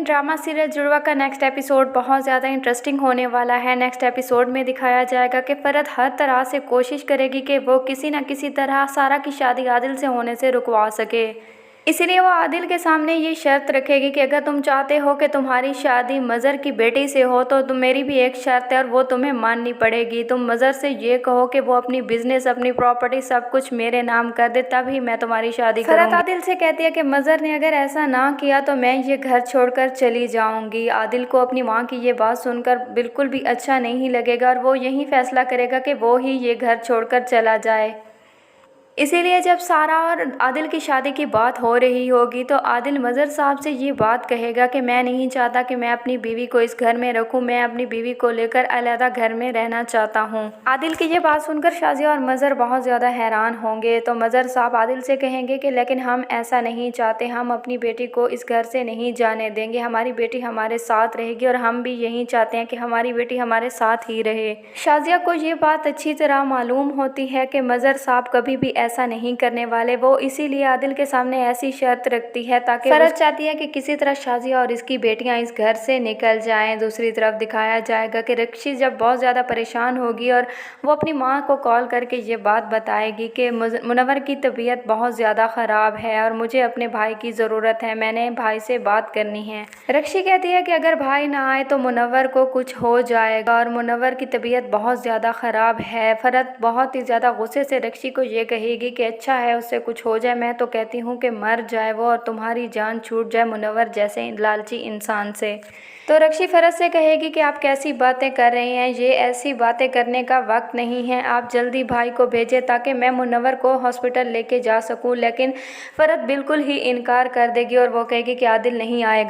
Drama serial जुड़वा का next episode बहुत ज़्यादा इंटरेस्टिंग होने वाला है। नेक्स्ट एपिसोड में दिखाया जाएगा कि फ़रत हर तरह से कोशिश करेगी कि वो किसी न किसी तरह सारा की शादी आदिल से होने से रुकवा सके। इसीलिए वो आदिल के सामने ये शर्त रखेगी कि अगर तुम चाहते हो कि तुम्हारी शादी मज़र की बेटी से हो तो मेरी भी एक शर्त है और वो तुम्हें माननी पड़ेगी। तुम मज़र से ये कहो कि वो अपनी बिज़नेस, अपनी प्रॉपर्टी सब कुछ मेरे नाम कर दे, तभी मैं तुम्हारी शादी करूँगी। फ़रत आदिल से कहती है कि मज़र ने अगर ऐसा ना किया तो मैं ये घर छोड़कर चली जाऊँगी। आदिल को अपनी माँ की ये बात सुनकर बिल्कुल भी अच्छा नहीं लगेगा और वो यही फ़ैसला करेगा कि वो ही ये घर छोड़कर चला जाए। इसीलिए जब सारा और आदिल की शादी की बात हो रही होगी तो आदिल मज़र साहब से ये बात कहेगा कि मैं नहीं चाहता कि मैं अपनी बीवी को इस घर में रखूं, मैं अपनी बीवी को लेकर अलग घर में रहना चाहता हूं। आदिल की ये बात सुनकर शाजिया और मज़र बहुत ज़्यादा हैरान होंगे। तो मज़र साहब आदिल से कहेंगे कि लेकिन हम ऐसा नहीं चाहते, हम अपनी बेटी को इस घर से नहीं जाने देंगे, हमारी बेटी हमारे साथ रहेगी और हम भी यही चाहते हैं कि हमारी बेटी हमारे साथ ही रहे। शाजिया को ये बात अच्छी तरह मालूम होती है कि मज़र साहब कभी भी ऐसा नहीं करने वाले। वो इसीलिए आदिल के सामने ऐसी शर्त रखती है ताकि फ़रत चाहती है कि किसी तरह शाजिया और इसकी बेटियां इस घर से निकल जाएं। दूसरी तरफ दिखाया जाएगा कि रक्षी जब बहुत ज़्यादा परेशान होगी और वो अपनी माँ को कॉल करके ये बात बताएगी कि मुनव्वर की तबीयत बहुत ज़्यादा ख़राब है और मुझे अपने भाई की ज़रूरत है, मैंने भाई से बात करनी है। रक्षी कहती है कि अगर भाई ना आए तो मुनव्वर को कुछ हो जाएगा और मुनव्वर की तबीयत बहुत ज़्यादा ख़राब है। फ़रत बहुत ही ज़्यादा गुस्से से रक्षी को ये कहेगी कि अच्छा है उससे कुछ हो जाए, मैं तो कहती हूँ कि मर जाए वो और तुम्हारी जान छूट जाए मुनव्वर जैसे लालची इंसान से। तो रक्षी फ़रत से कहेगी कि आप कैसी बातें कर रही हैं, ये ऐसी बातें करने का वक्त नहीं है, आप जल्दी भाई को भेजें ताकि मैं मुनव्वर को हॉस्पिटल लेके जा सकूं। लेकिन फ़रत बिल्कुल ही इनकार कर देगी और वो कहेगी कि आदिल नहीं आएगा।